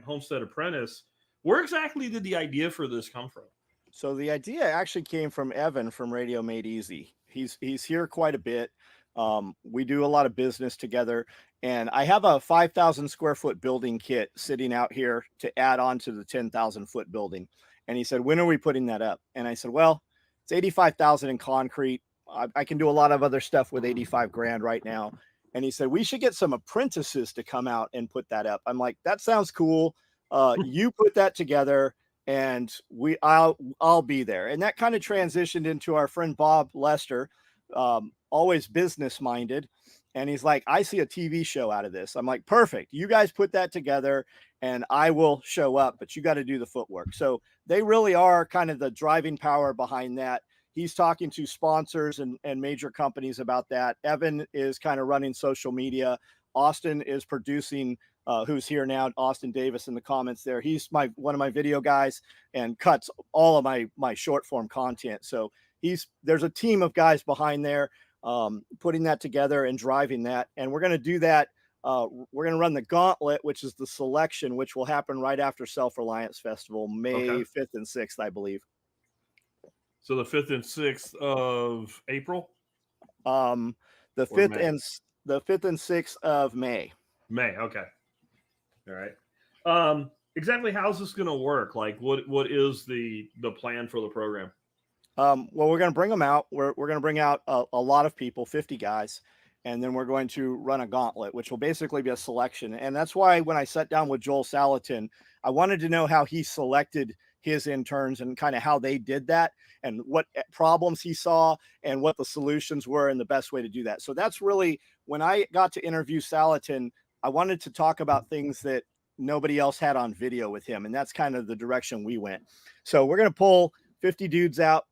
Homestead Apprentice. Where exactly did the idea for this come from? So the idea actually came from Evan from Radio Made Easy. He's here quite a bit. We do a lot of business together, and I have a 5,000 square foot building kit sitting out here to add on to the 10,000 foot building. And he said, "When are we putting that up?" And I said, "Well, it's 85,000 in concrete. I can do a lot of other stuff with 85 grand right now." And he said, "We should get some apprentices to come out and put that up." I'm like, "That sounds cool. You put that together, and I'll be there." And that kind of transitioned into our friend Bob Lester, always business minded. And he's like, "I see a TV show out of this." I'm like, "Perfect. You guys put that together and I will show up, but you got to do the footwork." So they really are kind of the driving power behind that. He's talking to sponsors and major companies about that. Evan is kind of running social media. Austin is producing, who's here now, Austin Davis in the comments there. He's one of my video guys and cuts all of my short form content. So there's a team of guys behind there, putting that together and driving that. And we're going to do that. We're going to run the gauntlet, which is the selection, which will happen right after Self-Reliance Festival, May 5th and 6th, I believe. So the 5th and 6th of April? The 5th and 6th of May. May, okay. All right. Exactly how's this going to work? Like what is the plan for the program? Well, we're going to bring them out. We're going to bring out a lot of people, 50 guys, and then we're going to run a gauntlet, which will basically be a selection. And that's why when I sat down with Joel Salatin, I wanted to know how he selected his interns and kind of how they did that and what problems he saw and what the solutions were and the best way to do that. So that's really when I got to interview Salatin, I wanted to talk about things that nobody else had on video with him. And that's kind of the direction we went. So we're going to pull 50 dudes out,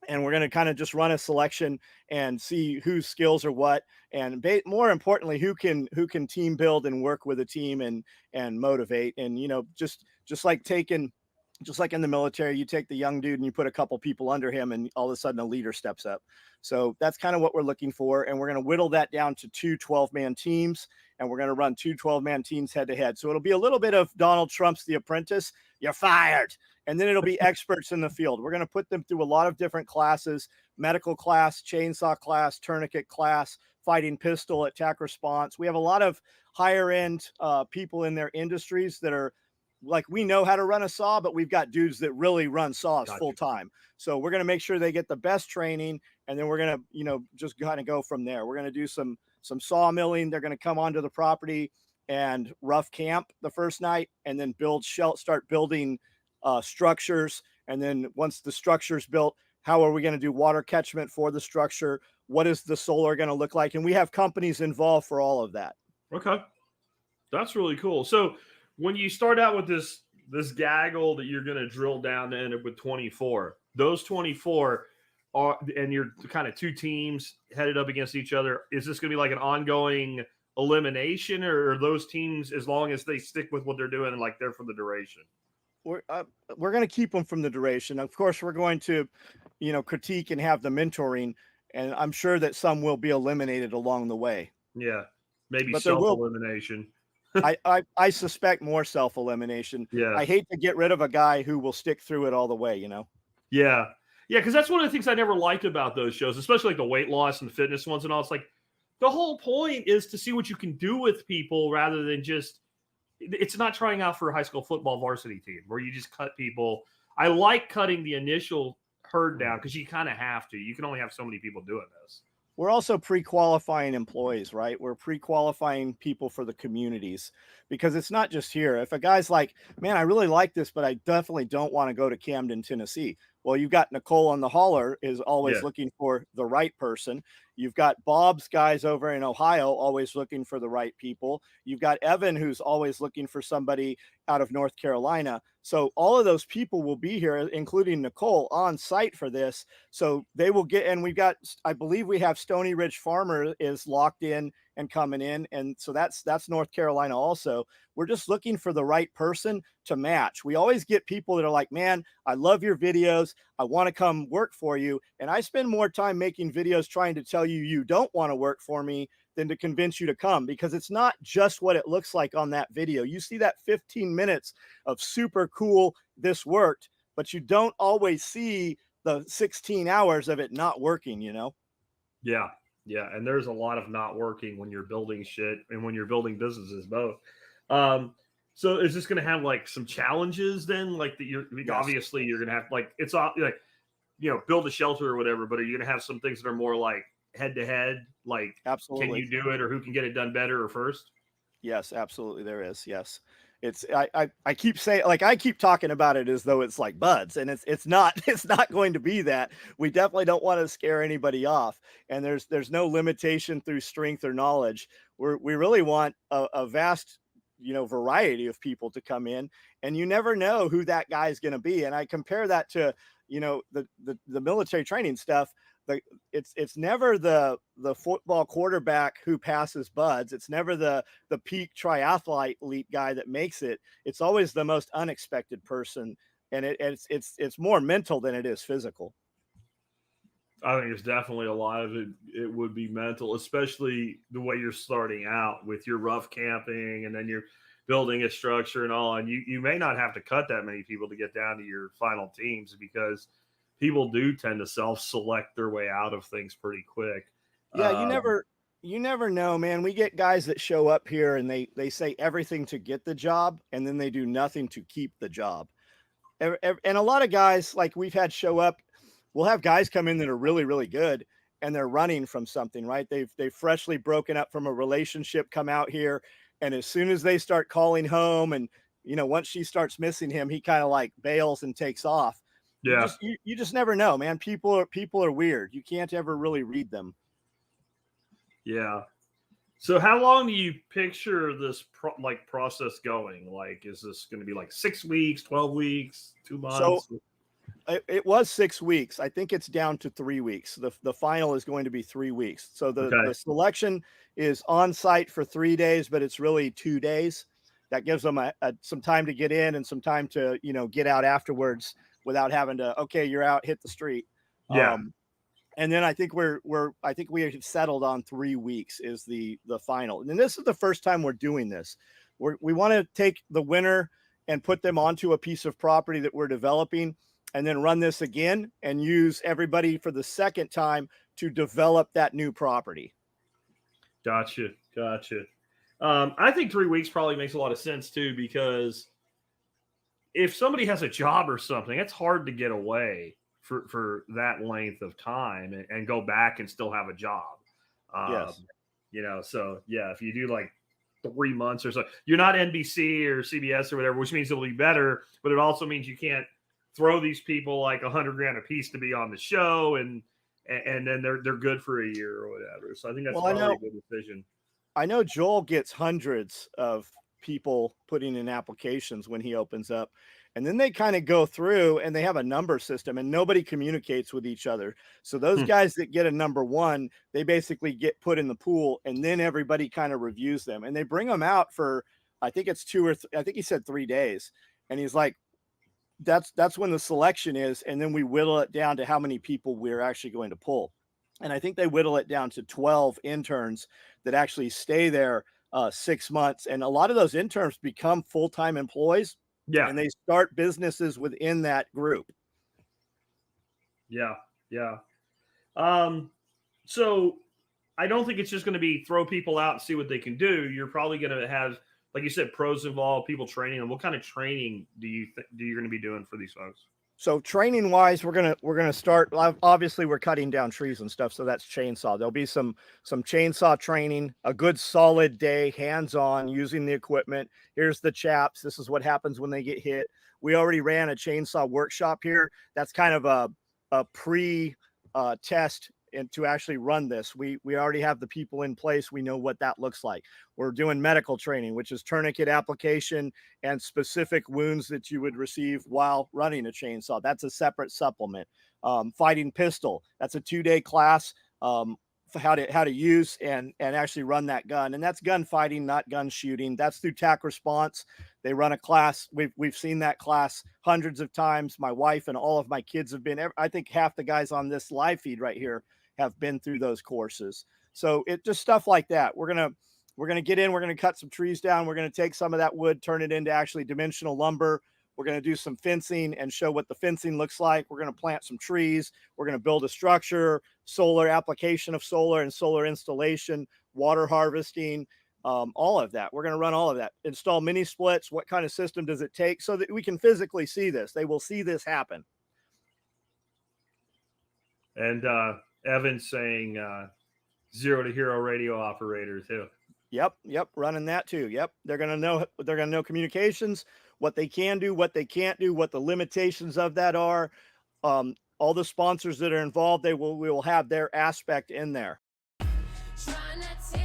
and we're going to kind of just run a selection and see whose skills are what. And more importantly, who can team build and work with a team and motivate. And, just like in the military, you take the young dude and you put a couple people under him and all of a sudden a leader steps up. So that's kind of what we're looking for. And we're going to whittle that down to 2 12-man teams. And we're going to run 2 12-man teams head to head. So it'll be a little bit of Donald Trump's The Apprentice. You're fired. And then it'll be experts in the field. We're going to put them through a lot of different classes: medical class, chainsaw class, tourniquet class, fighting pistol, attack response. We have a lot of higher end people in their industries that are like, we know how to run a saw, but we've got dudes that really run saws full time. So we're going to make sure they get the best training. And then we're going to, just kind of go from there. We're going to do some sawmilling. They're going to come onto the property and rough camp the first night, and then start building structures. And then once the structure's built, how are we going to do water catchment for the structure? What is the solar going to look like? And we have companies involved for all of that. Okay. That's really cool. So when you start out with this gaggle that you're going to drill down to end up with 24, those 24 are, and you're kind of 2 teams headed up against each other. Is this going to be like an ongoing elimination, or are those teams, as long as they stick with what they're doing, and like they're for the duration? We're going to keep them from the duration. Of course, we're going to, critique and have the mentoring, and I'm sure that some will be eliminated along the way. Yeah, maybe self-elimination. I suspect more self-elimination. Yeah. I hate to get rid of a guy who will stick through it all the way, Yeah. Yeah, because that's one of the things I never liked about those shows, especially like the weight loss and the fitness ones and all. It's like the whole point is to see what you can do with people rather than just – it's not trying out for a high school football varsity team where you just cut people. I like cutting the initial herd down because you kind of have to. You can only have so many people doing this. We're also pre-qualifying employees, right? We're pre-qualifying people for the communities, because it's not just here. If a guy's like, "Man, I really like this, but I definitely don't want to go to Camden, Tennessee." Well, you've got Nicole on the hauler is always looking for the right person. You've got Bob's guys over in Ohio always looking for the right people. You've got Evan, who's always looking for somebody out of North Carolina. So all of those people will be here, including Nicole, on site for this. So they will get, and we've got, I believe we have Stony Ridge Farmer is locked in and coming in. And so that's North Carolina also. We're just looking for the right person to match. We always get people that are like, "Man, I love your videos. I want to come work for you." And I spend more time making videos trying to tell you don't want to work for me than to convince you to come, because it's not just what it looks like on that video. You see that 15 minutes of super cool, this worked, but you don't always see the 16 hours of it not working, you know? Yeah. Yeah. And there's a lot of not working when you're building shit and when you're building businesses both. Um, so is this going to have like some challenges then? Like that you're like, Yes, obviously you're going to have like, it's all like, build a shelter or whatever, but are you going to have some things that are more like head to head? Like, can absolutely. you do it or who can get it done better or first? Yes, absolutely. There is. Yes. It's I keep saying, like, I keep talking about it as though it's like buds, and it's not it's not going to be that. We definitely don't want to scare anybody off. And there's no limitation through strength or knowledge. We really want a vast, variety of people to come in, and you never know who that guy is going to be. And I compare that to, the military training stuff. The it's never the football quarterback who passes buds. It's never the peak triathlete guy that makes it. It's always the most unexpected person, and it's more mental than it is physical. I think there's definitely a lot of it. It would be mental, especially the way you're starting out with your rough camping and then you're building a structure and all. And you may not have to cut that many people to get down to your final teams because people do tend to self select their way out of things pretty quick. Yeah, Um, you never know, man. We get guys that show up here and they say everything to get the job, and then they do nothing to keep the job. And a lot of guys, like, we've had show up, we'll have guys come in that are really, really good, and they're running from something, right? They've freshly broken up from a relationship, come out here, and as soon as they start calling home, and once she starts missing him, he kind of like bails and takes off. yeah. You just never know, man. People are weird. You can't ever really read them. Yeah. So how long do you picture this process going? Like, is this going to be like 6 weeks, 12 weeks, two So months? it was 6 weeks. I think it's down to 3 weeks. The final is going to be 3 weeks. So Okay. the selection is on site for 3 days, but it's really 2 days. That gives them some time to get in and some time to get out afterwards without having to, okay, you're out, hit the street. Yeah. And then I think I think we have settled on 3 weeks is the final. And then this is the first time we're doing this. We want to take the winner and put them onto a piece of property that we're developing, and then run this again and use everybody for the second time to develop that new property. Gotcha. Gotcha. I think 3 weeks probably makes a lot of sense too, because if somebody has a job or something, it's hard to get away for that length of time and go back and still have a job. Um, Yes. so yeah, if you do like 3 months or so, you're not NBC or CBS or whatever, which means it'll be better, but it also means you can't throw these people like 100 grand a piece to be on the show and then they're good for a year or whatever. So I think that's Well, I probably a know good decision. I know Joel gets hundreds of people putting in applications when he opens up. And then they kind of go through and they have a number system, and nobody communicates with each other. So those Hmm. guys that get a number one, they basically get put in the pool, and then everybody kind of reviews them, and they bring them out for, I think it's I think he said 3 days. And he's like, that's when the selection is. And then we whittle it down to how many people we're actually going to pull. And I think they whittle it down to 12 interns that actually stay there 6 months. And a lot of those interns become full-time employees, Yeah. and they start businesses within that group. Yeah. Yeah. Um, so I don't think it's just going to be throw people out and see what they can do. You're probably going to have, like you said, pros involved, people training them. What kind of training do you're going to be doing for these folks? So training wise, we're gonna start. Obviously, we're cutting down trees and stuff, so that's chainsaw. There'll be some chainsaw training, a good solid day, hands on, using the equipment. Here's the chaps. This is what happens when they get hit. We already ran a chainsaw workshop here. That's kind of a pre test and to actually run this. We already have the people in place. We know what that looks like. We're doing medical training, which is tourniquet application and specific wounds that you would receive while running a chainsaw. That's a separate supplement. Fighting pistol. That's a 2-day class. For how to use and actually run that gun. And that's gun fighting, not gun shooting. That's through TAC Response. They run a class. We've seen that class hundreds of times. My wife and all of my kids have been, I think half the guys on this live feed right here have been through those courses. So it just stuff like that. We're gonna get in. We're gonna cut some trees down. We're gonna take some of that wood, turn it into actually dimensional lumber. We're going to do some fencing and show what the fencing looks like. We're going to plant some trees. We're going to build a structure, solar application of solar and solar installation, water harvesting, all of that. We're going to run all of that. Install mini splits. What kind of system does it take so that we can physically see this? They will see this happen. And Evan's saying 0 to hero radio operator too. Yep, running that too. Yep, they're gonna know communications, what they can do, what they can't do, what the limitations of that are. All the sponsors that are involved, we will have their aspect in there. Try not to